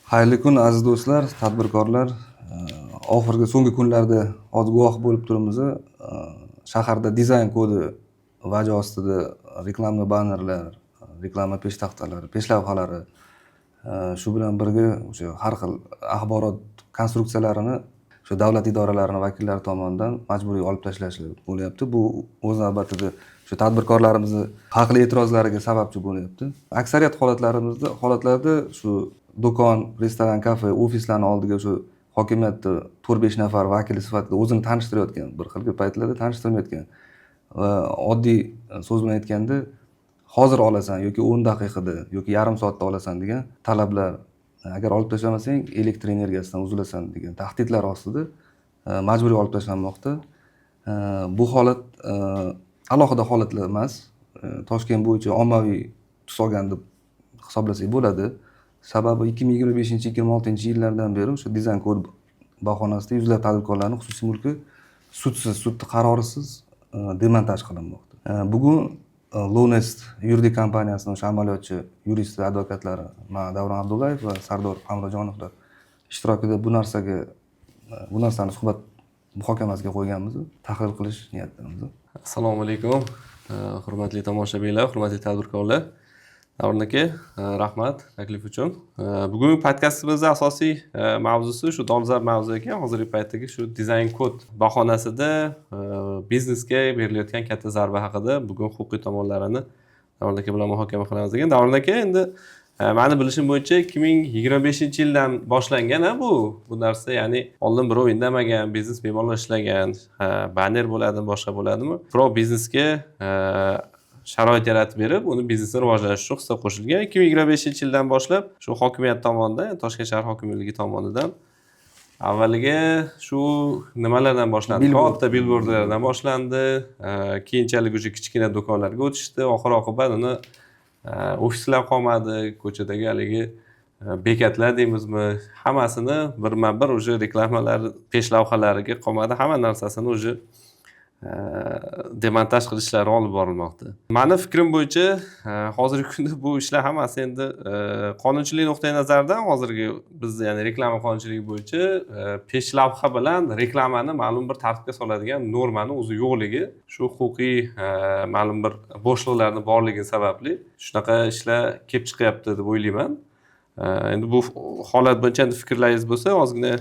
Xayrli kun aziz do'stlar, tadbirkorlar. So'nggi kunlarda hozir guvoh bo'lib turibmiz. Shaharda dizayn kodi vaji ostida reklama bannerlar, reklama peshtaxtalari, peshlavhalari, shu bilan birga o'sha har xil axborot konstruksiyalarini shu davlat idoralarining vakillari tomonidan majburiy olib tashlashlar bo'lyapti. Bu o'z navbatida shu tadbirkorlarimizni haqli e'tirozlariga sababchi bo'lyapti. Aksariyat holatlarda shu do'kon, restoran, kafe, ofislarning oldiga shu hokimiyatda 4-5 nafar vakil sifatida o'zini tanishtirayotgan, bir xil paytlarda tanishtirmayotgan va oddiy so'z bilan aytganda hozir olasan yoki 10 daqiqada yoki yarim soatda olasan degan talablar, agar olib tashlamasang elektr energiyasidan uzilasan degan tahdidlar ostida majburiy olib tashlanmoqda. Bu holat alohida holatlar emas. Toshkent bo'yicha ommaviy tus olgan deb hisoblasak bo'ladi. Sababi 2025-2026-yillardan beri o'sha dizayn kod bahonasida yuzlab tadbirkorlarning xususiy mulki sud qarorisiz demontaj qilinmoqda. Bugun Lonest yuridik kompaniyasining o'sha amaliyotchi yurist va advokatlari Davron Abdullayev va Sardor Hamrojonovlar ishtirokida bu narsani suhbat muhokamasiga qo'yganmiz, tahlil qilish niyatidamiz. Assalomu alaykum, hurmatli tomoshabinlar, hurmatli tadbirkorlar. Davron aka, rahmat taklif uchun. Bugungi podkastimizning asosiy mavzusi shu dolzarb mavzu ekan. Hozirgi paytdagi shu dizayn kod bahonasida biznesga berilayotgan katta zarba haqida bugun huquqiy tomonlarini Davron aka bilan muhokama qilamiz ekan. Davron aka, endi meni bilishim bo'yicha 2025-yildan boshlangan bu narsa, ya'ni oldin birov indamagan, biznes bemalol ishlagan, banner bo'ladimi, boshqa bo'ladimi? Birov biznesga sharoit yaratib berib, uni biznesni rivojlantirish uchun hissa qo'shilgan. 2025-yildan boshlab shu hokimiyat tomonidan, Toshkent shahar hokimligi tomonidan avvaliga shu nimalardan boshlandi? Katta billbordlardan boshlandi, keyinchalik o'sha kichkina do'konlarga o'tishdi, oxir-oqibat uni ofislar qolmadi, ko'chadagi haligi bekatlar deymizmi, hammasini birma-bir o'sha reklamalar, peshlavhalariga qolmadi, hamma narsasini o'sha demontaj qilishlari olib borilmoqda. Meni fikrim bo'yicha hozirgi kunda bu ishlar hammasi endi qonunchilik nuqtai nazaridan hozirgi biz, ya'ni reklama qonunchiligi bo'yicha peshlavha bilan reklamani ma'lum bir tartibga soladigan normani o'zi yo'qligi, shu huquqiy ma'lum bir bo'shliqlarning borligi sababli shunaqa ishlar kelib chiqyapti deb o'ylayman. Endi bu holat bo'yicha fikrlaringiz bo'lsa, ozgina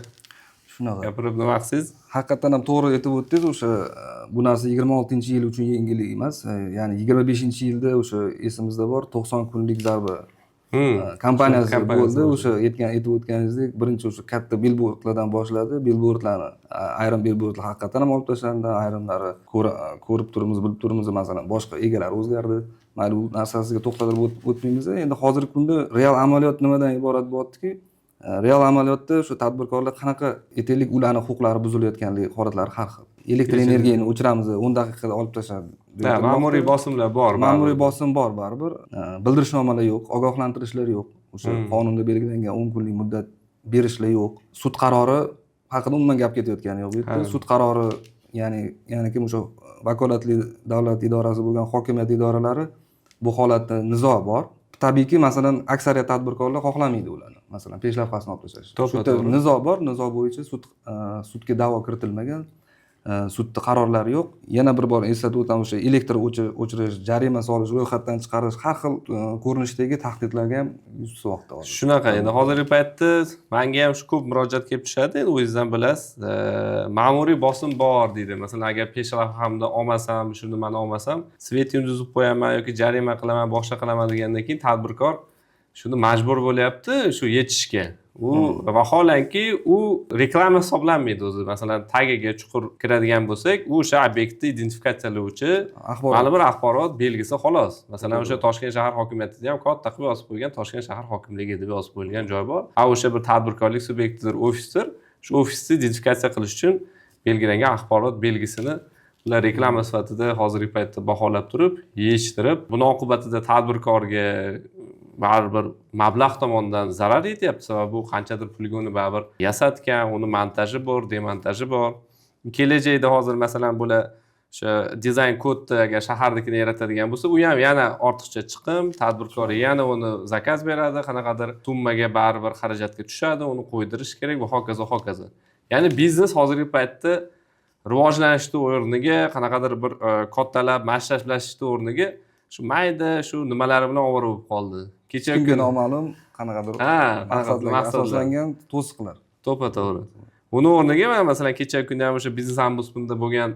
shunaqa gapirib nima qilsangiz? Haqiqatan ham to'g'ri aytib o'tdingiz. O'sha bu narsa 26-yil uchun yengillik emas, ya'ni 25-yilda o'sha esimizda bor 90 kunlik zarba kompaniyasi bo'ldi. O'sha aytib o'tganingizdek, birinchi o'sha katta billbordlardan boshladi. Ayrim billbordlar haqiqatan ham olib tashlandi, ayrimlari ko'rib turibmiz, bilib turibmiz, masalan boshqa egalari o'zgardi. Mayli, bu narsasiga to'xtalib o'tmaymiz. Endi hozirgi kunda real amaliyot nimadan iborat bo'lyaptiki, real amaliyotda shu tadbirkorlar qanaqa aytaylik, ularning huquqlari buzilayotganligi holatlari har xil. Elektr energiyani o'chiramiz, 10 daqiqada olib tashladi. Ma'muriy bosimlar bor, ma'muriy bosim bor baribir. Bildirishnomalar yo'q, ogohlantirishlar yo'q. O'sha qonunda belgilangan 10 kunlik muddat berishlar yo'q. Sud qarori haqida umuman gap ketayotgani yo'q. Bu yerda sud qarori, ya'ni kim o'sha vakolatli davlat idorasi bo'lgan hokimiyat idoralari bu holatda nizo bor. Tabiiyki, masalan, aksariyat tadbirkorlar xohlamaydi ularni, masalan, peshlavhasini olib tashlash. Sudda nizo bor, nizo bo'yicha sudga da'vo kiritilmagan, sudda qarorlari yo'q. Yana bir bor eslatib o'tamiz, o'sha elektr o'chirish, jarima solish, ro'yxatdan chiqarish, har xil ko'rinishdagi tahdidlarga ham yuz tutmoqda. Shunaqa, endi hozirgi paytda menga ham shu ko'p murojaat kelib tushadi. Endi o'zingizdan bilasiz, ma'muriy bosim bor deydi. Masalan, agar peshlavhamda olmasam, shuni mana olmasam, svetini uzib qo'yaman yoki jarima qilaman, boshqa qilaman degandan keyin tadbirkor shuni majbur bo'lyapti shu yechishga. Vaholanki u reklama hisoblanmaydi o'zi. Masalan, tagiga chuqur kiradigan bo'lsak, u o'sha obyektni identifikatsiyalovchi ma'lum bir axborot belgisi xolos. Masalan, o'sha Toshkent shahar hokimiyatida ham katta qilib yozib qo'ygan Toshkent shahar hokimligi deb yozib qo'yilgan joy bor. O'sha bir tadbirkorlik subyektidir, ofisdir. Shu ofisni identifikatsiya qilish uchun belgilangan axborot belgisini ular reklama sifatida hozirgi paytda baholab turib, yechtirib, buni oqibatida tadbirkorga baribir mablag' tomonidan zarar yetyapti. Sababi bu qanchadir pulga uni baribir yasatgan, uni montaji bor, demontaji bor. Kelajakda hozir masalan bular o'sha dizayn kodni agar shaharnikini yaratadigan bo'lsa, u ham yana ortiqcha chiqim, tadbirkor yana uni zakaz beradi, qanaqadir summaga baribir xarajatga tushadi, uni qo'ydirish kerak va hokazo hokazo. Ya'ni biznes hozirgi paytda rivojlanishni o'rniga, qanaqadir bir kattalab mashlashishni o'rniga shu mayda shu nimalari bilan ovora bo'lib qoldi. Kimga noma'lum qanaqadir maqsadlarga asoslangan to'siqlar. To'g'ri. Buni o'rniga men masalan kecha kunda ham o'sha biznes ombudsmanda bo'lgan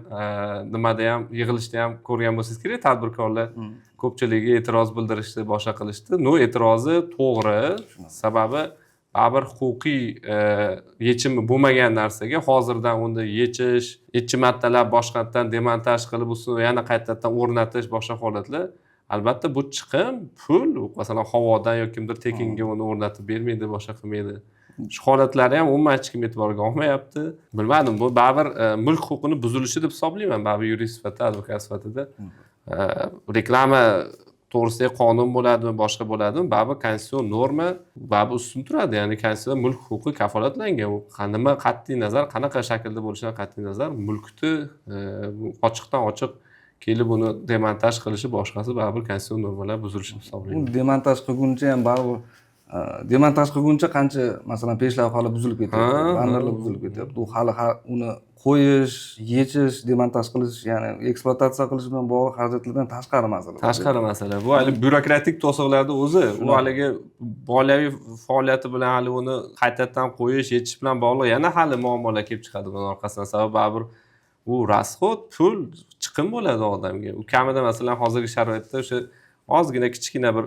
nimada ham yig'ilishda ham ko'rgan bo'lsangiz kerak, tadbirkorlar ko'pchiligi e'tiroz bildirishdi, boshqa qilishdi. No, e'tirozi to'g'ri, sababi baribir huquqiy yechimi bo'lmagan narsaga hozirdan unda yechish, necha martalab boshqatdan demontaj qilib, uni yana qaytadan o'rnatish boshqa holatlar. Albatta bu chiqim, pul, masalan havodan yoki kimdir tekinga uni o'rnatib bermaydi, boshqa qilmaydi. Shu holatlarni ham umuman hech kim e'tiborga olmayapti. Bilmadim, bu baribir mulk huquqini buzilishi deb hisoblayman, baribir yurist sifatida, advokat sifatida. Reklama to'g'risida qonun bo'ladimi, boshqa bo'ladimi, baribir konstitutsion norma baribir ustun turadi. Ya'ni konstitutsiyada mulk huquqi kafolatlangan. U nima qat'iy nazar, qanaqa shaklda bo'lishidan qat'iy nazar, mulkni ochiqdan ochiq kelib uni demontaj qilishi boshqasi baribir konstitutsion normalar buzilishi hisoblayman. Demontaj qilguncha ham baribir demontaj qilguncha qancha masalan peshlavhalar buzilib ketyapti, bannerlar buzilib ketyapti. U hali uni qo'yish, yechish, demontaj qilish, ya'ni ekspluatatsiya qilish bilan bog'liq xarajatlardan tashqari masala. Tashqari masala. Bu hali byurokratik to'siqlarning o'zi, u haligi moliyaviy faoliyati bilan hali uni qaytadan qo'yish, yechish bilan bog'liq yana hali muammolar kelib chiqadi bundan orqasidan. Sababi baribir u rasxod, pul, chiqim bo'ladi odamga. U kamida masalan hozirgi sharoitda o'sha ozgina kichkina bir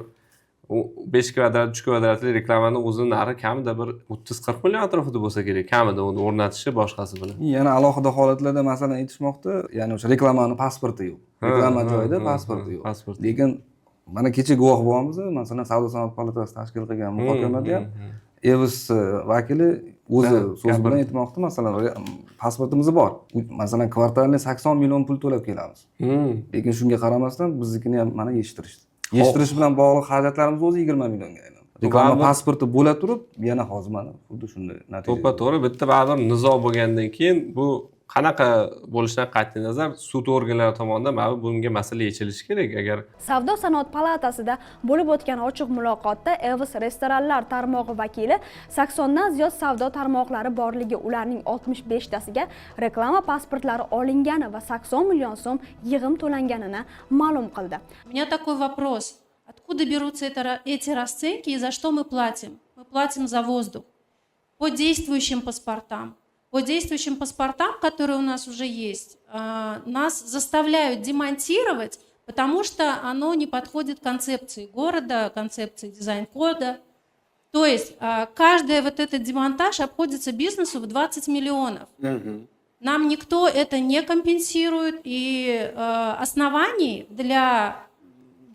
5 kvadrat, 3 kvadratli reklamani o'zini narxi kamida bir 30-40 million atrofida bo'lsa kerak, kamida uni o'rnatishi boshqasi bilan. Yana alohida holatlarda masalan aytishmoqda, ya'ni o'sha reklamani pasporti yo'q. Reklama joyida pasporti yo'q. Lekin mana kecha guvoh bo'lamiz, masalan Savdo-sanoat palatasi tashkil qilgan muhokamada ham EVS vakili o'zi so'z bilan aytmoqda, masalan pasportimiz bor. Masalan kvartalni 80 million pul to'lab kelamiz. Lekin shunga qaramasdan biznikini ham mana yechtirishdi. Yeshtirish bilan bog'liq xarajatlarimiz o'zi 20 millionga aylandi. Reklama pasporti bo'la turib, yana hozir mana xuddi shunday natija. To'g'ri, bitta baribir nizo bo'lgandan keyin bu qanaqa bo'lishidan qat'iy nazar sud organlari tomonidan baribir bunga masala yechilishi kerak. Agar Savdo-sanoat palatasida bo'lib o'tgan ochiq muloqotda EVS restoranlar tarmog'i vakili 80 dan ziyod savdo tarmoqlari borligi, ularning 65 tasiga reklama pasportlari olingani va 80 million so'm yig'im to'langanini ma'lum qildi. У меня такой вопрос. Откуда берутся эти расценки и за что мы платим? Мы платим за воздух. По действующим паспортам. По действующим паспортам, которые у нас уже есть, нас заставляют демонтировать, потому что оно не подходит концепции города, концепции дизайн-кода. То есть каждый вот этот демонтаж обходится бизнесу в 20 миллионов. Нам никто это не компенсирует, и оснований для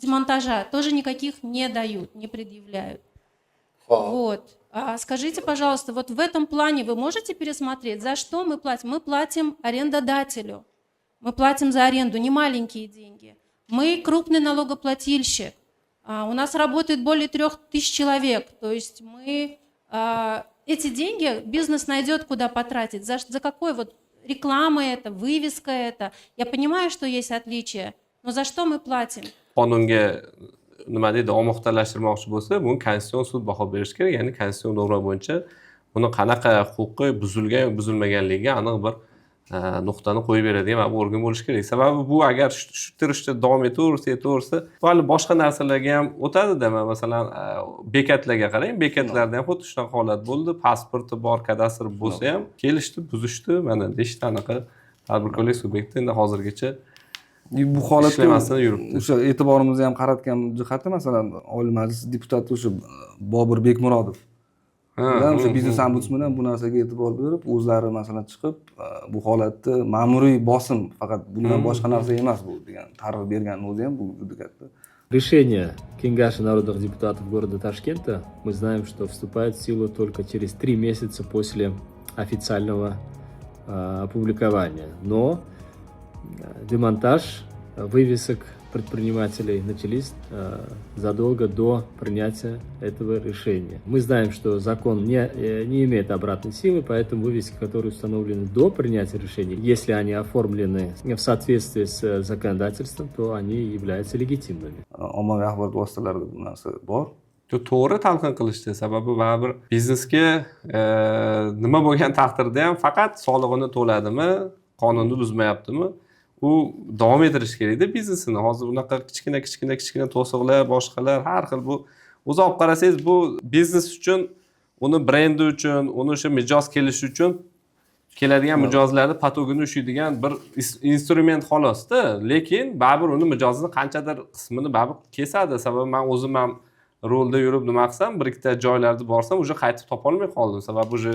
демонтажа тоже никаких не дают, не предъявляют. Вот. Скажите, пожалуйста, вот в этом плане вы можете пересмотреть, за что мы платим? Мы платим арендодателю, мы платим за аренду не маленькие деньги. Мы крупный налогоплательщик, у нас работает более 3000 человек, то есть мы эти деньги бизнес найдет куда потратить. За какой вот реклама это, вывеска это? Я понимаю, что есть отличия, но за что мы платим? Qonunga nima deydi, omoqtalashtirmoqchi bo'lsa, buni konstitutsion sud baho berishi kerak. Ya'ni konstitutsion norma bo'yicha buni qanaqa huquqi buzilgan yoki buzilmaganligiga aniq bir nuqtani qo'yib beradigan bir organ bo'lishi kerak. Sababi bu agar shu turishda davom etaversa, hali boshqa narsalarga ham o'tadi-da. Masalan, bekatlarga qarang, bekatlarda ham xuddi shunaqa holat bo'ldi. Pasporti bor, kadastr bo'lsa ham kelishdi, buzishdi. Mana 5 ta anaqa tadbirkorlik subyekti endi hozirgacha bu holatga yuribdi. O'sha e'tiborimizni ham qaratgan jihati masalan Oliy Majlis deputati o'sha Bobur Bekmurodov bilan o'sha biznes ombudsman ham bu narsaga e'tibor berib, o'zlari masalan chiqib bu holatni ma'muriy bosim faqat bundan boshqa narsa emas bu degan ta'rif berganini o'zi ham bu juda katta. Решение Кенгаша народных депутатов города Ташкента мы знаем, что вступает в силу только через 3 месяца после официального опубликования. Но демонтаж вывесок предпринимателей начались задолго до принятия этого решения. Мы знаем, что закон не имеет обратной силы, поэтому вывески, которые установлены до принятия решения, если они оформлены в соответствии с законодательством, то они являются легитимными. Ommaviy axborot vositalarida bu narsa bor. To'g'ri talqin qilishdi. Sababi baribir biznesga nima bo'lgan taqdirda ham faqat solig'ini to'ladimi, qonunni buzmayaptimi, u davom ettirish kerakda biznesini. Hozir unaqa kichkina to'siqlar, boshqalar har xil bu o'zi olib qarasangiz bu biznes uchun, uni brendi uchun, uni o'sha mijoz kelishi uchun keladigan mijozlarni patogini ushlaydigan bir instrument xolosda, lekin baribir uni mijozini qanchadir qismini baribir kesadi. Sababi men o'zim ham rolda yurib nima qilsam, bir ikkita joylarda borsam, o'sha qaytib topolmay qoldim. Sababi o'sha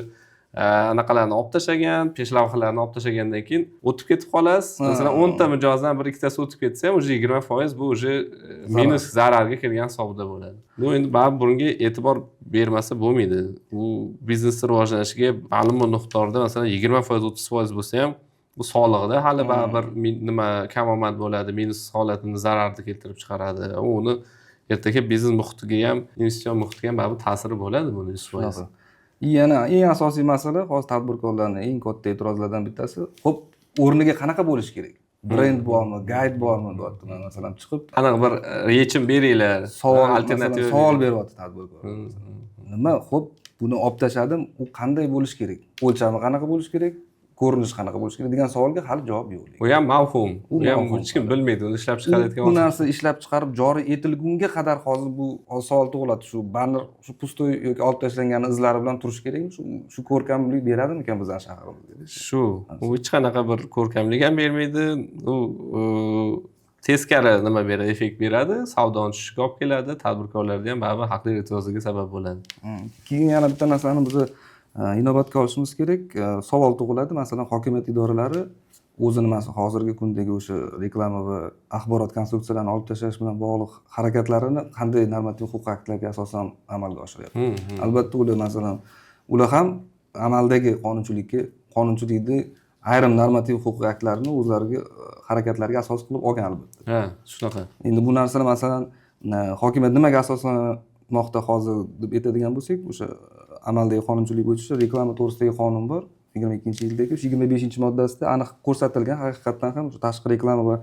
anaqalarni olib tashlagan, peshlavhalarni olib tashlagandan keyin o'tib ketib qolasiz. Masalan, 10 ta mijozdan bir ikkitasi o'tib ketsa ham, o'sha 20% bu o'sha minus zararga kirgan savdo bo'ladi. Bu endi baribir bunga e'tibor bermasa bo'lmaydi. Bu biznesning rivojlanishiga ma'lum miqdorda, masalan, 20%, 30% bo'lsa ham bu soliqda hali baribir nima kamomad bo'ladi, minus holatini zararni keltirib chiqaradi. Uni ertaga biznes muhitiga ham, investitsion muhitiga ham baribir ta'siri bo'ladi buni 100%. Yana eng asosiy masala hozir tadbirkorlarning eng katta e'tirozlaridan bittasi, xo'p, o'rniga qanaqa bo'lishi kerak? Brend bormi, guide bormi deyapti. Masalan, chiqib aniq bir yechim beringlar, alternativa savol beryapti tadbirkor. Nima, xo'p, buni olib tashladim, u qanday bo'lishi kerak? O'lchami qanaqa bo'lishi kerak? Ko'rinishi qanaqa bo'lishi kerak degan savolga hali javob yo'q. U ham mavhum. U ham hech kim bilmaydi, uni ishlab chiqarayotgan bu narsa ishlab chiqarib joriy etilgunga qadar hozir bu savol tug'iladi. Shu banner, shu pustoy yoki olib tashlangan izlari bilan turish kerakmi? Shu ko'rkamlik beradimikan bizning shaharimizga? Shu, u hech qanaqa bir ko'rkamlik ham bermaydi. U teskari nima beradi, effekt beradi, savdoni tushishiga olib keladi, tadbirkorlarda ham baribir haqli e'tiroziga sabab bo'ladi. Keyin yana bitta narsani biz inobatga olishimiz kerak. Savol tug'iladi, masalan, hokimiyat idoralari o'zini hozirgi kundagi o'sha reklama va axborot konstruksiyalarini olib tashlash bilan bog'liq harakatlarini qanday normativ huquq aktlarga asosan amalga oshiryapti. Albatta ular masalan ular ham amaldagi qonunchilikni ayrim normativ huquq aktlarini o'zlariga harakatlariga asos qilib olgan albatta. Ha, shunaqa. Endi bu narsalar masalan hokimiyat nimaga asoslanmoqda hozir deb aytadigan bo'lsak, o'sha amaldagi qonunchilik bo'yicha reklama to'g'risidagi qonun bor. 22-yildagi 25-moddasida aniq ko'rsatilgan haqiqatan ham o'sha tashqi reklama va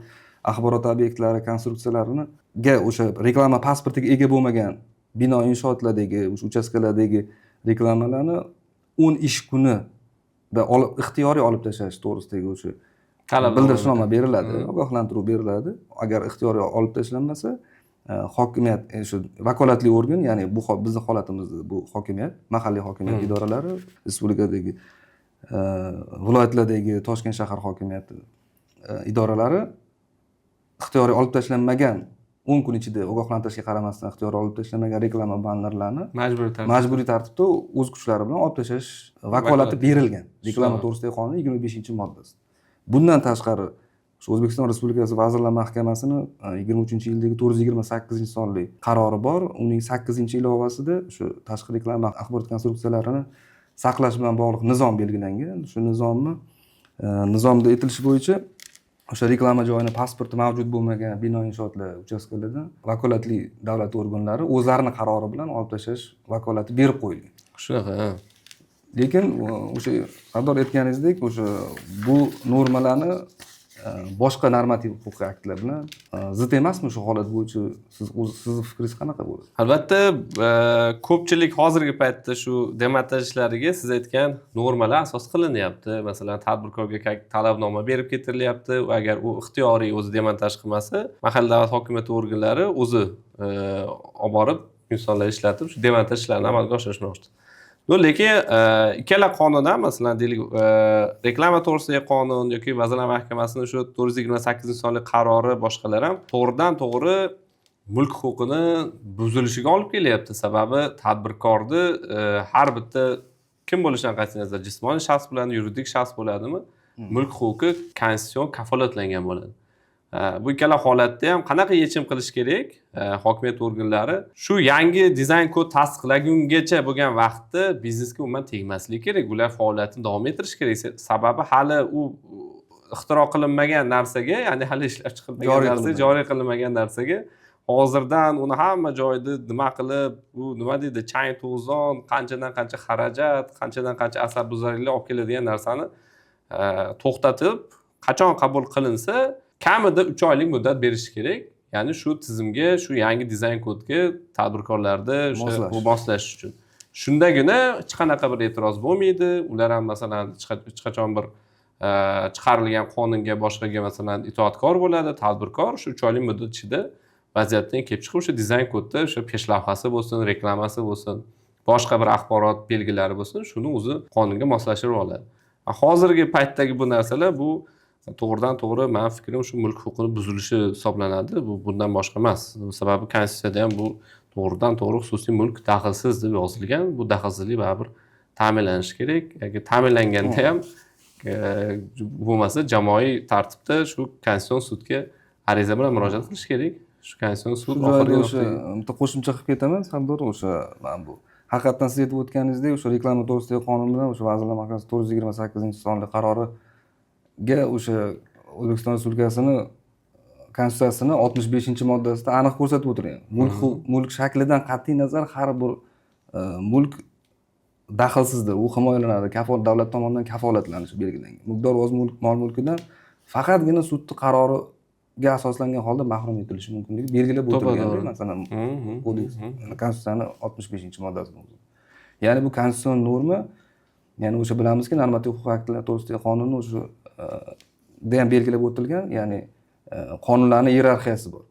axborot obyektlari konstruksiyalariga o'sha reklama pasportiga ega bo'lmagan bino inshootlardagi o'sha uchastkalardagi reklamalarni 10 ish kunida ixtiyoriy olib tashlash to'g'risidagi o'sha bildirishnoma beriladi, ogohlantiruv beriladi. Agar ixtiyoriy olib tashlanmasa, hokimiyat shu vakolatli organ, ya'ni bu bizning holatimizda bu hokimiyat, mahalliy hokimiyat idoralari, respublikadagi viloyatlardagi Toshkent shahar hokimiyati idoralari ixtiyoriy olib tashlanmagan 10 kun ichida ogohlantirishga qaramasdan ixtiyoriy olib tashlanmagan reklama bannerlarni majburiy tartibda o'z kuchlari bilan olib tashlash vakolati berilgan. Reklama to'g'risidagi qonun 25-moddasida. Bundan tashqari shu O'zbekiston Respublikasi Vazirlar Mahkamasining 23-yildagi 428-sonli qarori bor. Uning 8-ilovasida shu tashqi reklama axborot konstruksiyalarini saqlash bilan bog'liq nizom belgilangan. Shu nizomda aytilishi bo'yicha o'sha reklama joyini pasporti mavjud bo'lmagan bino inshootlar uchastkalarida vakolatli davlat organlari o'zlarining qarori bilan olib tashlash vakolati berib qo'yilgan. Shunaqa. Lekin o'sha Sardor aytganingizdek, o'sha bu normalarni boshqa normativ huquqiy aktlar bilan zid emasmi shu holat bo'yicha sizni fikringiz qanaqa bo'ladi? Albatta, ko'pchilik hozirgi paytda shu demontaj ishlariga siz aytgan normalar asos qilinyapti. Masalan, tadbirkorga talabnoma berib ketirilyapti. Agar u ixtiyoriy o'zi demontaj qilmasa, mahalliy davlat hokimiyati organlari o'zi olib borib insonlar ishlatib shu demontaj ishlarini amalga oshirishmoqchi. Lekin ikkala qonun ham, masalan, reklama to'g'risidagi qonun yoki Vazirlar Mahkamasining shu 428-sonli qarori boshqalar ham to'g'ridan-to'g'ri mulk huquqini buzilishiga olib kelyapti. Sababi tadbirkorni har bitta kim bo'lishidan qat'iy nazar, jismoniy shaxs bilan yuridik shaxs bo'ladimi, mulk huquqi konstitutsion kafolatlangan bo'ladi. Bu ikkala holatda ham qanaqa yechim qilish kerak? Hokimiyat organlari shu yangi dizayn kod tasdiqlagungacha bo'lgan vaqtda biznesga umuman tegmasligi kerak. Ular faoliyatini davom ettirish kerak. Sababi hali u ixtiro qilinmagan narsaga, ya'ni hali ishlab chiqilmagan Joriy narsaga, qilinmagan. joriy qilinmagan narsaga hozirdan uni hamma joyda nima qilib, bu nima deydi, chang to'zon, qanchadan qancha xarajat, qanchadan qancha asabbuzarliklar olib keladigan narsani to'xtatib, qachon qabul qilinsa, kamida 3 oylik muddat berish kerak. Ya'ni shu tizimga, shu yangi dizayn kodga tadbirkorlarni moslash uchun. Shundagina hech qanaqa bir e'tiroz bo'lmaydi. Ular ham masalan hech qachon bir chiqarilgan qonunga, boshqaga masalan itoatkor bo'ladi, tadbirkor shu 3 oylik muddat ichida vaziyatdan kelib chiqib o'sha dizayn kodda o'sha peshlavhasi bo'lsin, reklamasi bo'lsin, boshqa bir axborot belgilari bo'lsin, shuni o'zi qonunga moslashtirib oladi. Hozirgi paytdagi bu narsalar bu to'g'ridan to'g'ri men fikrim shu mulk huquqini buzilishi hisoblanadi. Bu bundan boshqa emas. Sababi konstitutsiyada ham bu to'g'ridan to'g'ri xususiy mulk daxlsiz deb yozilgan. Bu daxlsizlik baribir ta'minlanishi kerak. Agar ta'minlanganda ham bo'lmasa jamoaviy tartibda shu konstitutsion sudga ariza bilan murojaat qilish kerak. Shu konstitutsion sud oxirgi o'sha bitta qo'shimcha qilib ketaman, Sardor, o'sha mana bu haqiqatan siz aytib o'tganingizdek, o'sha reklama to'g'risidagi qonun bilan o'sha Vazirlar Mahkamasi 428-sonli qaroriga o'sha O'zbekiston Respublikasini Konstitutsiyasini 65-moddasida aniq ko'rsatib o'tilgan. Mulk shaklidan qat'iy nazar har bir mulk daxlsizdir. U himoyalanadi, davlat tomonidan kafolatlanishi belgilangan. Mulkdor o'z mol-mulkidan faqatgina sudning qaroriga asoslangan holda mahrum etilishi mumkinligi belgilab o'tilgan. Masalan, kodeks Konstitutsiyaning 65-moddasida. Ya'ni bu konstitutsion norma, ya'ni o'sha bilamizki, normativ huquq aktlari to'g'risidagi qonunni o'sha da ham belgilab o'tilgan, ya'ni qonunlarning hierarxiyasi bor.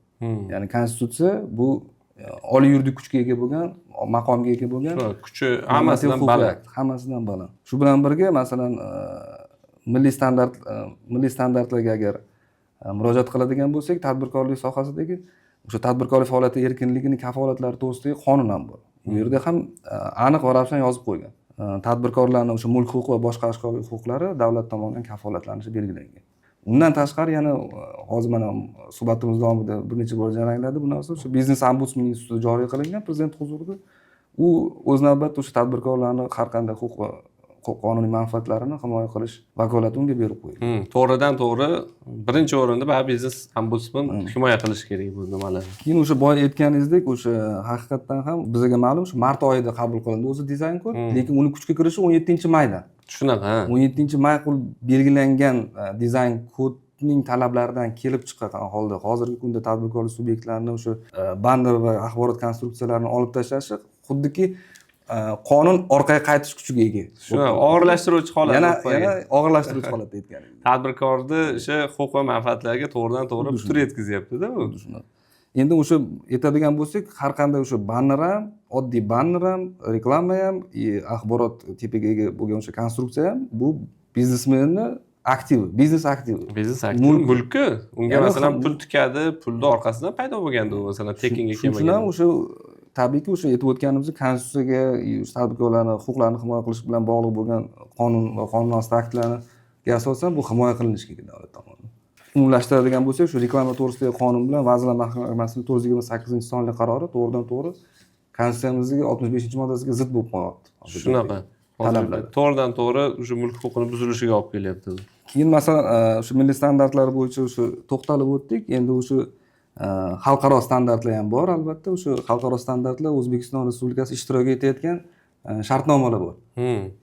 Ya'ni konstitutsiya bu oliy yuridik kuchga ega bo'lgan, maqomga ega bo'lgan, kuchi hammasidan baland. Shu bilan birga masalan milliy standartlarga agar murojaat qiladigan bo'lsak, tadbirkorlik sohasidagi o'sha tadbirkorlik faoliyati erkinligining kafolatlari to'g'risidagi qonun ham bor. Bu yerda ham aniq va ravshan yozib qo'ygan. Tadbirkorlarning o'sha mulk huquqi va boshqa ashkoriy huquqlari davlat tomonidan kafolatlanishi belgilangan. Undan tashqari yana hozir mana suhbatimiz davomida bir necha bor jarangladi bu narsa. O'sha biznes ombudsman instituti joriy qilingan prezident huzurida. U o'z navbatida o'sha tadbirkorlarning har qanday huquq va qonuniy manfaatlarini himoya qilish vakolati unga berib qo'yilgan. To'g'ridan to'g'ri birinchi o'rinda baribir biznes ombudsman himoya qilish kerak bu nimalarni. Keyin o'sha boya aytganingizdek, o'sha haqiqatan ham bizga ma'lum shu mart oyida qabul qilindi o'zi dizayn kod, lekin uni kuchga kirishi 17-mayda. Shunaqa. 17-may belgilangan dizayn kodning talablaridan kelib chiqqan holda hozirgi kunda tadbirkorlik subyektlarini o'sha banner va axborot konstruksiyalarini olib tashlashi xuddiki qonun orqaga qaytish kuchiga ega. Shuna og'irlashtiruvchi holat. Yana og'irlashtiruvchi holatda aytganingiz. Tadbirkorni o'sha huquq va manfaatlariga to'g'ridan to'g'ri putur yetkazyapti-da bu. Endi o'sha aytadigan bo'lsak, har qanday o'sha banner ham, oddiy banner ham, reklama ham, axborot tipiga ega bo'lgan o'sha konstruksiya ham bu biznesmenni aktivi, biznes aktivi. Biznes aktivi mulki. Unga masalan pul tikadi, pulni orqasidan paydo bo'lganda u masalan tekinga kelmagan. Shuning bilan o'sha tabiiyki o'sha aytib o'tganimizdek konstitutsiyaga tadbirkorlarning huquqlarini himoya qilish bilan bog'liq bo'lgan qonun va qonun osti aktlarga asosan bu himoya qilinishi kerak davlat tomonidan. Umumlashtiradigan bo'lsak, shu reklama to'g'risidagi qonun bilan Vazirlar Mahkamasining 428-sonli qarori to'g'ridan to'g'ri konstitutsiyamizning 65-moddasiga zid bo'lib qolyapti. Shunaqa. To'g'ridan to'g'ri o'sha mulk huquqini buzilishiga olib kelyapti. Keyin masalan, o'sha milliy standartlar bo'yicha o'sha to'xtalib o'tdik. Endi o'sha xalqaro standartlar ham bor, albatta. O'sha xalqaro standartlar O'zbekiston Respublikasi ishtirok etayotgan shartnomalar bor.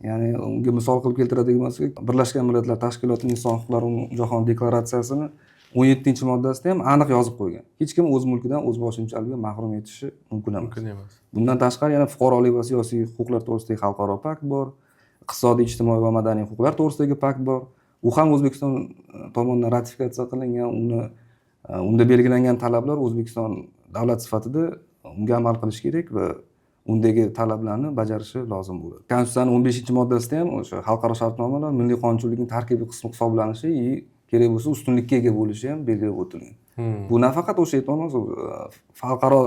Ya'ni unga misol qilib keltiradigan bo'lsak, Birlashgan Millatlar Tashkilotining inson huquqlari jahon deklaratsiyasini 17-moddasida ham aniq yozib qo'ygan. Hech kim o'z mulkidan o'z boshimchaligiga mahrum etishi mumkin emas. Bundan tashqari yana fuqarolik va siyosiy huquqlar to'g'risidagi xalqaro pakt bor, iqtisodiy, ijtimoiy va madaniy huquqlar to'g'risidagi pakt bor. U ham O'zbekiston tomonidan ratifikatsiya qilingan, unda belgilangan talablar O'zbekiston davlat sifatida unga amal qilish kerak va undagi talablarni bajarishi lozim bo'ladi. Konstitutsiyaning 15-moddasida ham o'sha xalqaro shartnomalar milliy qonunchilikning tarkibiy qismi hisoblanishi, kerak bo'lsa ustunlikka ega bo'lishi ham belgilab o'tilgan. Bu nafaqat o'sha aytamiz, xalqaro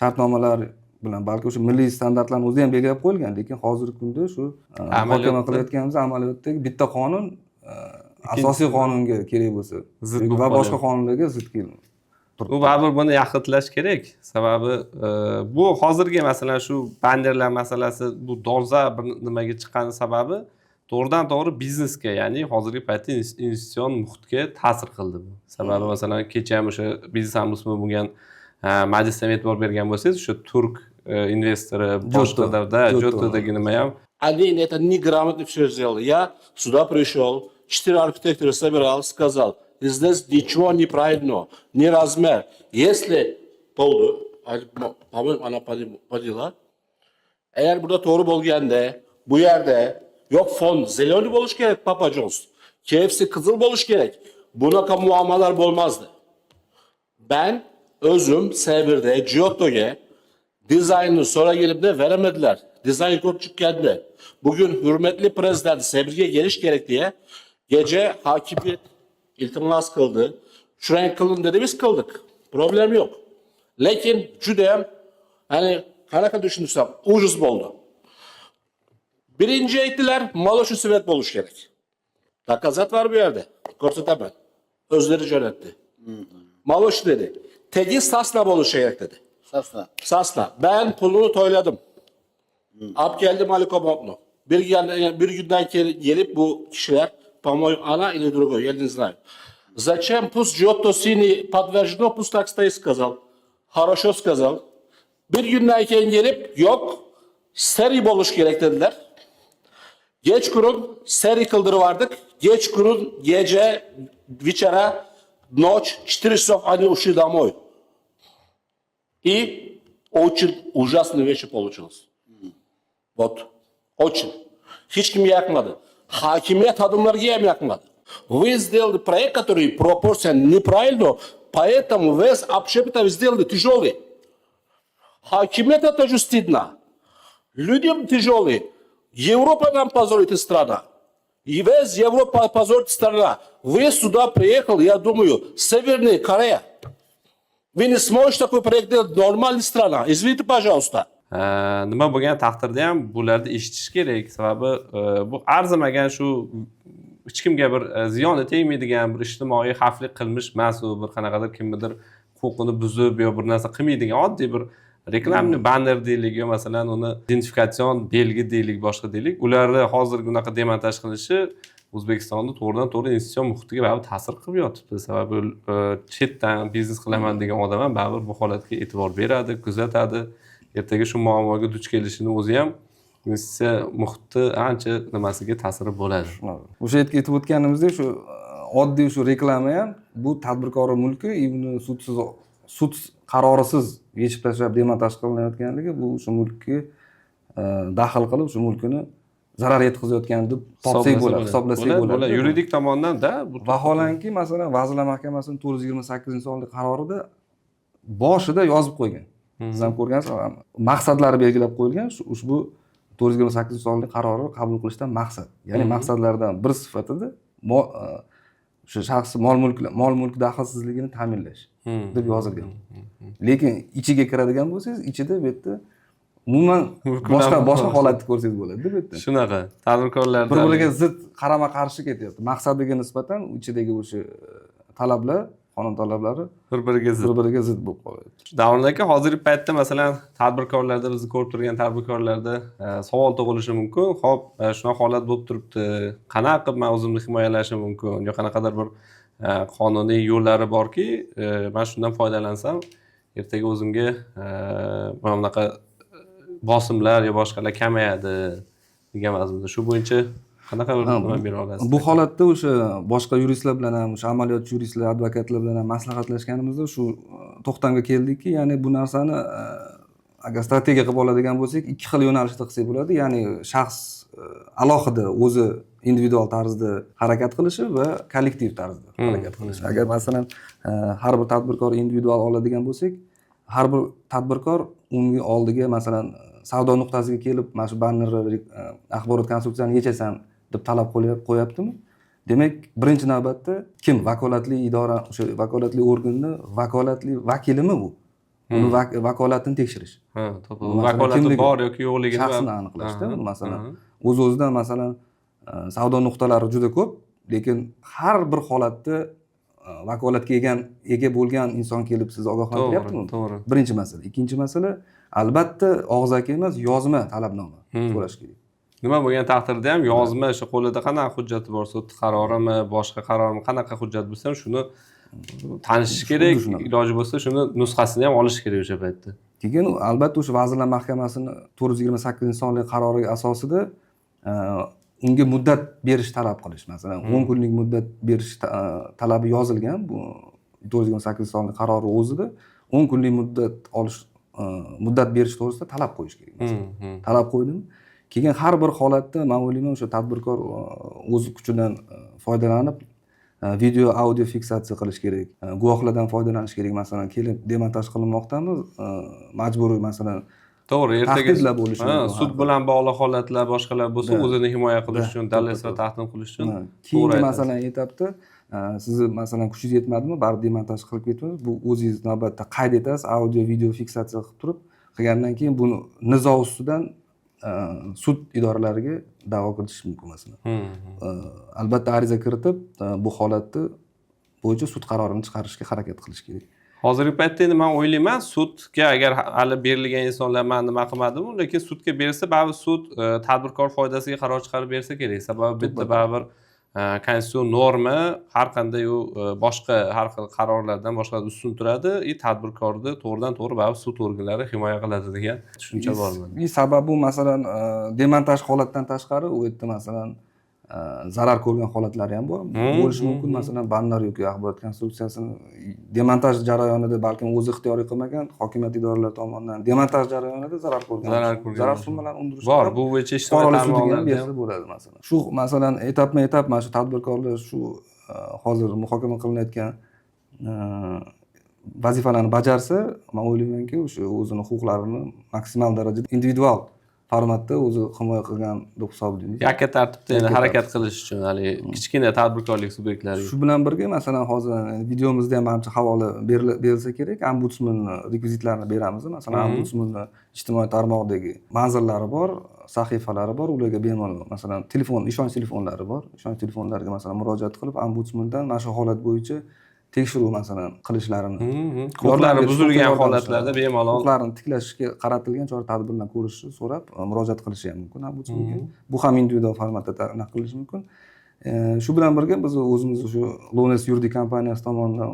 shartnomalar bilan balki o'sha milliy standartlarni o'zi ham belgilab qo'yilgan, lekin hozirgi kunda shu muhokama qilayotganimiz amaliyotdagi bitta qonun asosiy qonunga kerak bo'lsa va boshqa qonunlarga zid kelmaydi. Bu baribir buni yaxlitlash kerak. Sababi bu hozirgi masalan shu bannerlar masalasi bu dolza bir nimaga chiqqani sababi to'g'ridan to'g'ri biznesga, ya'ni hozirgi paytda investitsion muhitga ta'sir qildi bu. Sababi masalan kecha ham o'sha biznes ombudsman bo'lgan majlisda e'tibor bergan bo'lsangiz, o'sha turk investori boshqalarda Jotodagi nima ham Они это неграмотно все сделали. Я сюда пришел, 4 архитектора собирал, сказал, здесь ничего неправильно, не размер. Если по-моему, она подела, eğer burada doğru bölgende, bu yerde yok fon, zeloni buluş gerek Papa John's. KFC kızıl buluş gerek. Bunaqa muammalar olmazdı. Ben özüm Sebir'de, Giotto'ya dizaynını sonra gelip de veremediler. Dizayn kurtçuk geldi. Bugün hürmetli prezident Sebir'e geliş gerek diye gece hakimiyet iltimas kıldı. Şuraya kılın dedi, biz kıldık. Problem yok. Lakin cüdem hani kanaka düşünürsem ucuz oldu. Birinci ettiler Maloşu Sivet buluş gerek. Takazat var bir yerde. Korsa ben. Özleri yönetti. Maloş dedi. Tegi Sasna buluş gerek dedi. Sasna. Ben pulunu toyladım. Ab geldim Aliko Bobno. Bir günden gelip bu kişiler по-моему, она или другой, я не знаю. Зачем пусть Giotto Sini подтверждено, пусть так стоит, сказал. Хорошо сказал. Bir günden gelip yok, seri buluş gerek dediler. Geç kurun, seri kıldırıvardık. Geç kurun, gece, вечера, ночь, 4 часов они ушли домой. И очень ужасная вещь получилась. Вот. Очень. Hiç kim yakmadı. Hakimiyet adımları hem yakmadı. Вы сделали проект, который пропорция неправильно, поэтому вес общепита вы сделали тяжелый. Hakimiyet это же стыдно. Людям тяжелый. Европа нам позорит страна. И весь Европа позорит страна. Вы сюда приехали, я думаю, Северная Корея. Вы не сможете такой проект делать, нормальная страна. Извините, пожалуйста. Nima bo'lgan taqdirda ham bularni eshitish kerak. Sababi bu arzimagan shu hech kimga bir ziyoni tegmaydigan bir ijtimoiy xavfli qilmish emas, u bir qanaqadir kimnidir huquqini buzib yo bir narsa qilmaydigan oddiy bir reklamni banner deylik yo masalan uni identifikatsion belgi deylik, boshqa deylik. Ularni hozirgi unaqa demontaj qilishi O'zbekistonda to'g'ridan to'g'ri investitsion muhitiga baribir ta'sir qilib yotibdi. Sababi chetdan biznes qilaman degan odam ham baribir bu holatga e'tibor beradi, kuzatadi. Ertaga shu muammoga duch kelishini o'zi ham investitsiya muhiti ancha nimasiga ta'siri bo'ladi. O'sha yerga aytib o'tganimizdek, shu oddiy shu reklama ham bu tadbirkor mulki, uni sud qarorisiz yechib tashlab demontaj qilinayotganligi bu shu mulkka daxl qilib, shu mulkini zarar yetkazayotgan deb topsak bo'ladi, hisoblasak bo'ladi. Yuridik tomondan-da bu vaholanki, masalan, Vazirlar Mahkamasining 428-sonli qarorida boshida yozib qo'ygan. Siz ham ko'rgansiz, maqsadlari belgilab qo'yilgan. Ushbu 428-sonli qarorni qabul qilishdan maqsad, ya'ni maqsadlardan bir sifatida o'sha shaxs mol mulk daxlsizligini ta'minlash deb yozilgan. Lekin ichiga kiradigan bo'lsangiz, ichida bu yerda umuman boshqa holatni ko'rsangiz bo'ladi deb aytdim. Shunaqa tadbirkorlarda bir-biriga zid, qarama-qarshi ketyapti. Maqsadiga nisbatan ichidagi o'sha talablar, qonun talablari bir-biriga zid bo'lib qoladi. Davron aka, hozirgi paytda masalan tadbirkorlarda, biz ko'rib turgan tadbirkorlarda savol tug'ilishi mumkin. Xo'p, shunaqa holat bo'lib turibdi. Qanaqa qilib men o'zimni himoyalashim mumkin? Yo qanaqadir bir qonuniy yo'llari borki, men shundan foydalansam, ertaga o'zimga mana bunaqa bosimlar yo boshqalar kamayadi degan mazmunda. Shu bo'yicha qanaqa bir nima bera olasiz? Bu holatda o'sha boshqa yuristlar bilan ham, o'sha amaliyotchi yuristlar, advokatlar bilan ham maslahatlashganimizda shu to'xtamga keldikki, ya'ni bu narsani agar strategiya qilib oladigan bo'lsak, ikki xil yo'nalishda qilsak bo'ladi. Ya'ni shaxs alohida o'zi individual tarzda harakat qilishi va kollektiv tarzda harakat qilishi. Agar masalan har bir tadbirkor individual oladigan bo'lsak, har bir tadbirkor unga oldiga masalan savdo nuqtasiga kelib, mana shu bannerni, axborot konstruksiyasini yechasan deb talab qo'yaptimi? Demak, birinchi navbatda kim vakolatli idora, o'sha vakolatli organni vakolatli vakilimi bu? Uni vakolatini tekshirish. Ha, to'g'ri. Vakolati bor yoki yo'qligini shaxsini aniqlashda, masalan, o'z-o'zidan masalan savdo nuqtalari juda ko'p, lekin har bir holatda vakolatga ega bo'lgan inson kelib sizni ogohlantiryaptimi? To'g'ri. Birinchi masala. Ikkinchi masala, albatta og'zaki emas, yozma talabnoma so'rash kerak. nima bo'lgan taqdirda ham yozma o'sha qo'lida qanaqa hujjati bor, sud qarorimi, boshqa qarormi, qanaqa hujjat bo'lsa ham shuni tanishish kerak, iloji bo'lsa shuni nusxasini ham olish kerak o'sha paytda. Keyin albatta o'sha Vazirlar Mahkamasini 428-sonli qaroriga asosida unga muddat berish talab qilish. Masalan, 10 kunlik muddat berish talabi yozilgan. Bu 428-sonli qarori o'zida 10 kunlik muddat berish to'g'risida talab qo'yish kerak. Masalan, talab qo'ydim. Keyin har bir holatda men o'ylayman o'sha tadbirkor o'z kuchidan foydalanib video audio fiksatsiya qilish kerak, guvohlardan foydalanish kerak. Masalan, kelib demontaj qilinmoqdami, majburiy masalan to'g'ri, ertaga tahdidlar bo'lishi mumkin. sud bilan bog'liq holatlar boshqalar bo'lsa, o'zini himoya qilish uchun, dalil va taqdim qilish uchun. Keyingi masalan etapda sizni masalan kuchingiz yetmadimi, baribir demontaj qilib ketasiz. Bu o'zingiz navbatda qayd etasiz, audio video fiksatsiya qilib turib, qilgandan keyin buni nizo ustidan sud idoralariga da'vo kiritish mumkin masalan. Albatta ariza kiritib, bu holatni bo'yicha sud qarorini chiqarishga harakat qilish kerak. Hozirgi paytda endi men o'ylayman, sudga agar hali berilgan insonlar men nima qilmadim, lekin sudga bersa, baribir sud tadbirkor foydasiga qaror chiqarib bersa kerak. Sababi bitta baribir konstitutsiyon norma har qanday boshqa har xil qarorlardan boshqa ustun turadi, tadbirkorni to'g'ridan to'g'ri baribir sud organlari himoya qiladi degan tushuncha bormi? Sababi bu masalan demontaj holatdan tashqari u yerda masalan zarar ko'rgan holatlari ham bor. Bo'lishi mumkin, masalan, banner yoki axborot konstruksiyasini demontaj jarayonida balkim o'zi ixtiyoriy qilmagan, hokimiyat idoralari tomonidan demontaj jarayonida zarar ko'rgan. Zarar summalarini undirish bor. Bu bo'yicha ijtimoiy tarmoqlarda ham bo'ladi masalan. Shu masalan etapma-etap mana shu tadbirkorlar shu hozir muhokama qilinayotgan vazifalarni bajarsa, men o'ylaymanki, o'sha o'zini huquqlarini maksimal darajada individual formatda o'zi himoya qilgan deb hisoblaymiz. Yakka tartibda endi harakat qilish uchun hali kichkina tadbirkorlik subyektlariga. Shu bilan birga masalan hozir videomizda ham manimcha havola berilsa kerak, ombudsman rekvizitlarini beramiz. Masalan, ombudsmanning ijtimoiy tarmoqdagi manzillari bor, sahifalari bor, ularga bemalol masalan telefon, ishonch telefonlari bor. Ishonch telefonlariga masalan murojaat qilib, ombudsmandan mana shu holat bo'yicha tekshiruv masalan qilishlarini, huquqlari buzilgan holatlarda bemalol huquqlarini tiklashga qaratilgan chora-tadbirlarni ko'rishni so'rab murojaat qilishi ham mumkin ombudsmanga. Bu ham individual formatda naql qilish mumkin. Shu bilan birga biz o'zimiz shu Lones yuridik kompaniyasi tomonidan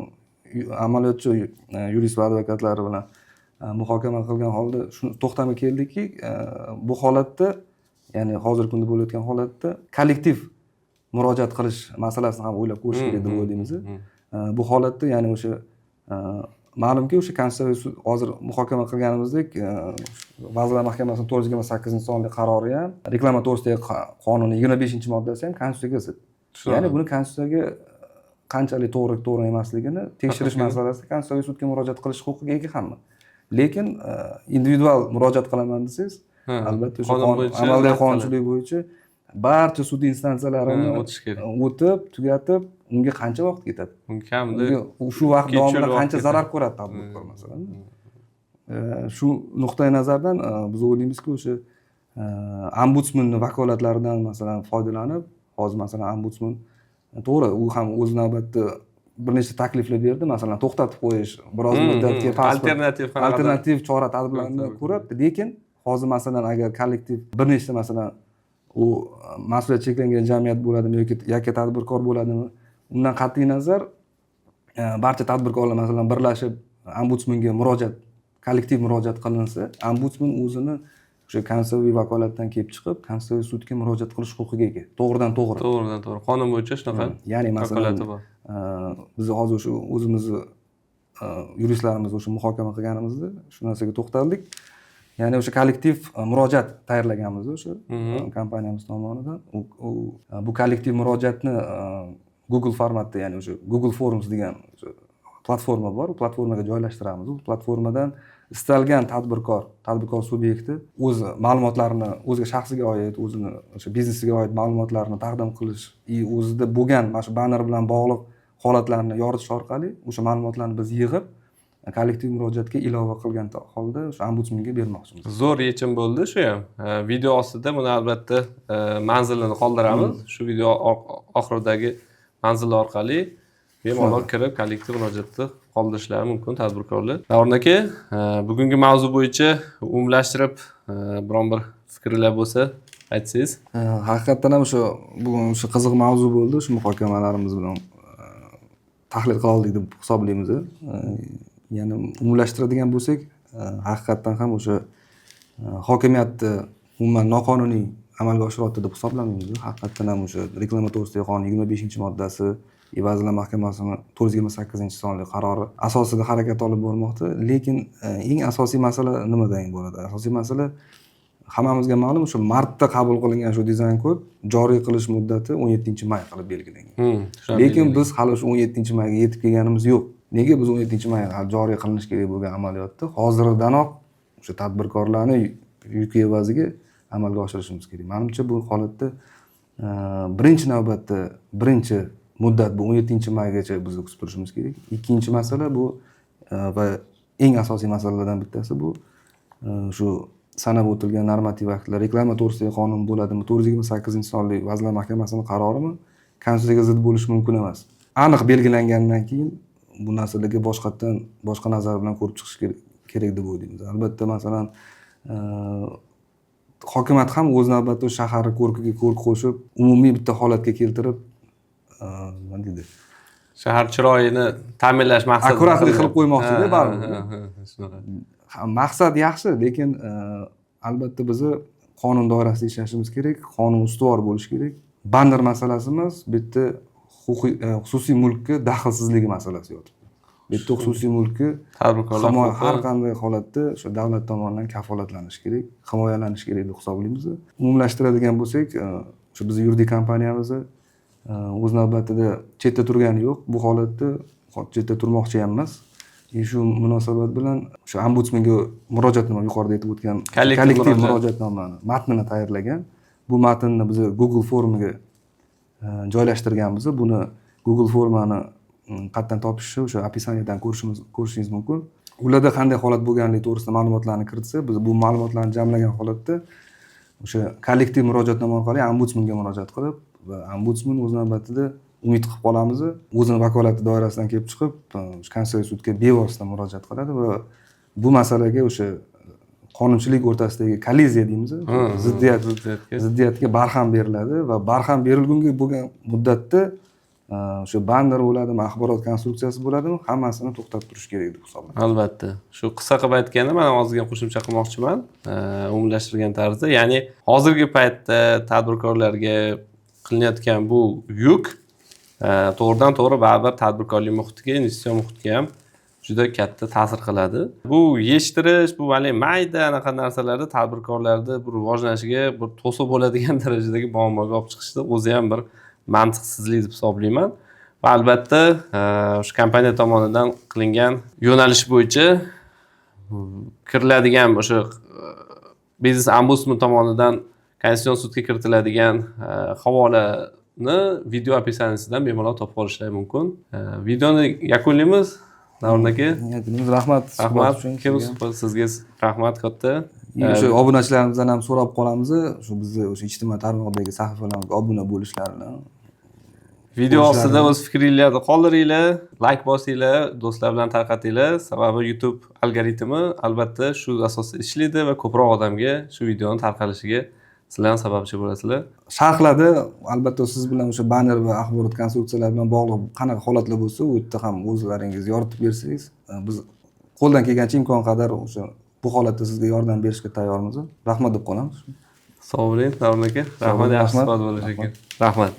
amaliyotchi yurist va advokatlari bilan muhokama qilgan holda shuni to'xtamga keldikki, bu holatda, ya'ni hozirgi kunda bo'layotgan holatda kollektiv murojaat qilish masalasini ham o'ylab ko'rish kerak deb o'ylaymiz. Bu holatda ya'ni o'sha ma'lumki o'sha konstitutsiyaviy sud hozir muhokama qilganimizdek Vazirlar Mahkamasining 428-sonli qarori ham, reklama to'g'risidagi qonunning 25-moddasi ham konstitutsiyaga zid. Ya'ni buni konstitutsiyaga qanchalik to'g'ri emasligini tekshirish masalasida konstitutsiyaviy sudga murojaat qilish huquqiga ega hamma. Lekin individual murojaat qilaman desangiz, albatta o'sha amaldagi qonunchilik bo'yicha barcha sud instansiyalarini o'tish kerak. O'tib, tugatib, unga qancha vaqt ketadi? Kamida shu vaqt davomida qancha zarar ko'radi tadbirkor masalan. Shu nuqtai nazardan biz o'ylaymizki, o'sha ombudsmanning vakolatlaridan masalan foydalanib, hozir masalan ombudsman to'g'ri, u ham o'z navbatida bir nechta takliflar berdi, masalan to'xtatib qo'yish, biroz muddatga alternativ chora-tadbirlarni ko'rib, lekin hozir masalan agar kollektiv bir nechta masalan u mas'uliyat cheklangan jamiyat bo'ladimi yoki yakka tadbirkor bo'ladimi, undan qat'iy nazar barcha tadbirkorlar masalan birlashib ombudsmanga kollektiv murojaat qilinsa, ombudsman o'zini o'sha konstitutsiyaviy vakolatdan kelib chiqib, konstitutsiyaviy sudga murojaat qilish huquqiga ega. To'g'ridan to'g'ri. Qonun bo'yicha shunaqa ya'ni masalan biz hozir o'sha o'zimizni yuristlarimiz o'sha muhokama qilganimizda shu narsaga to'xtaldik. Ya'ni o'sha kollektiv murojaat tayyorlaganmiz o'sha kompaniyamiz tomonidan. Bu kollektiv murojaatni Google formatda, ya'ni o'sha Google Forms degan platforma bor. U platformaga joylashtiramiz. U platformadan istalgan tadbirkor subyekti o'z ma'lumotlarini, o'ziga shaxsiga oid, o'zini o'sha biznesiga oid ma'lumotlarini taqdim qilish, o'zida bo'lgan mana shu banner bilan bog'liq holatlarni yoritish orqali o'sha ma'lumotlarni biz yig'ib kollektiv murojaatga ilova qilgan holda o'sha ombudsmanga bermoqchimiz. Zo'r yechim bo'ldi shu ham. Video ostida buni albatta manzilini qoldiramiz. Shu video oxiridagi manzil orqali bemalol kirib kollektiv murojaatni qoldirishlari mumkin tadbirkorlar. Davron aka, bugungi mavzu bo'yicha umumlashtirib biron bir fikrlar bo'lsa aytsangiz. Haqiqatdan ham o'sha bugun o'sha qiziq mavzu bo'ldi. Shu muhokamalarimiz bilan tahlil qila oldik deb hisoblaymiz. Ya'ni umumlashtiradigan bo'lsak, haqiqatdan ham o'sha hokimiyatni umuman noqonuniy amalga oshiryapti deb hisoblamaymiz. Haqiqatdan ham o'sha reklama to'g'risidagi qonun 25-moddasi Vazirlar Mahkamasining 428-sonli qarori asosida harakat olib bormoqda. Lekin eng asosiy masala nimada bo'ladi? Asosiy masala hammamizga ma'lum, o'sha martda qabul qilingan shu dizayn kod joriy qilish muddati 17-may qilib belgilangan. Lekin biz hali shu 17-mayga yetib kelganimiz yo'q. Nega biz 17-may joriy qilinish kerak bo'lgan amaliyotni hozirdanoq o'sha tadbirkorlarni yuki evaziga amalga oshirishimiz kerak. Menimcha bu holatda birinchi navbatda birinchi muddat bu 17-maygacha biz kutib turishimiz kerak. Ikkinchi masala bu va eng asosiy masalalardan bittasi bu shu sanab o'tilgan normativ aktlar, reklama to'g'risidagi qonun bo'ladimi, 428-sonli Vazirlar Mahkamasining qarorimi konstitutsiyaga zid bo'lishi mumkin emas. Aniq belgilangandan keyin bu narsalarga boshqa nazar bilan ko'rib chiqish kerak deb o'ylaymiz. Albatta, masalan, hokimiyat ham o'z navbatida shaharni ko'rkiga ko'rk qo'shib, umumiy bitta holatga keltirib, nima deydi? Shahar chiroyini ta'minlash maqsadida akkuratli qilib qo'ymoqchi-da baribir. Shunaqa. Maqsad yaxshi, lekin albatta bizni qonun doirasida ishlashimiz kerak, qonun ustuvor bo'lishi kerak. Banner masalasi emas, bitta xususiy mulkka daxlsizligi masalasi yotibdi. Bitta xususiy mulkka tadbirkorlar har qanday holatda o'sha davlat tomonidan kafolatlanishi kerak, himoyalanishi kerak deb hisoblaymiz. Umumlashtiradigan bo'lsak, o'sha bizning yuridik kompaniyamiz o'z navbatida chetda turgani yo'q. Bu holatda chetda turmoqchi ham emas. Shu munosabat bilan o'sha ombudsmanga murojaatnoma yuqorida aytib o'tgan kollektiv murojaatnomani matnini tayyorlagan. Bu matnni biz Google forumiga joylashtirganmiz. Buni Google formani qayerdan topishni o'sha описаниеdan ko'rishingiz mumkin. Ularda qanday holat bo'lganligi to'g'risida ma'lumotlarni kiritsa, biz bu ma'lumotlarni jamlagan holatda o'sha kollektiv murojaatnoma orqali ombudsmanga murojaat qilib va ombudsman o'z navbatida umid qilib qolamiz, o'zini vakolati doirasidan kelib chiqib, Konstitutsiyaviy sudga bevosita murojaat qiladi va bu masalaga o'sha qonunchilik o'rtasidagi kolliziya deymiz, ziddiyatga barham beriladi va barham berilgunga bo'lgan muddatda o'sha banner bo'ladimi, axborot konstruksiyasi bo'ladimi, hammasini to'xtatib turish kerak deb hisoblayman. Albatta. Shu qisqa qilib aytganda, men ozgina qo'shimcha qilmoqchiman, umumlashtirgan tarzda. Ya'ni hozirgi paytda tadbirkorlarga qilinayotgan bu yuk to'g'ridan to'g'ri baribir tadbirkorlik muhitiga, investitsion muhitga ham juda katta ta'sir qiladi. Bu yeshtirish, bu mayda anaqa narsalarda tadbirkorlarni bir rivojlanishiga bir to'siq bo'ladigan darajadagi muammoga olib chiqishda o'zi ham bir mantiqsizlik deb hisoblayman. Va albatta, o'sha kompaniya tomonidan qilingan yo'nalish bo'yicha kiriladigan o'sha biznes ombudsman tomonidan Konstitutsion sudga kiritiladigan havolani video описаниесidan bemalol topib olishlari mumkin. Videoni yakunlaymiz. Davron aka, rahmat. Rahmat. Sizga rahmat katta. O'sha obunachilarimizdan ham so'rab qolamiz, shu bizni o'sha ijtimoiy tarmoqdagi sahifalarimizga obuna bo'lishlarini. Video ostida o'z fikringizni qoldiringlar, like bosinglar, do'stlar bilan tarqatinglar. Sababi YouTube algoritmi albatta shu asosda ishlaydi va ko'proq odamga shu videoni tarqalishiga sizlar ham sababchi bo'lasizlar. Sharhlarda albatta siz bilan o'sha banner va axborot konstruksiyalar bilan bog'liq qanaqa holatlar bo'lsa, u yerda ham o'zlaringiz yoritib bersangiz, biz qo'ldan kelgancha imkon qadar o'sha bu holatda sizga yordam berishga tayyormiz. Rahmat deb qolamiz. Sog' bo'ling, Davron aka. Rahmat, yaxshi suhbat bo'lishi ekan. Rahmat.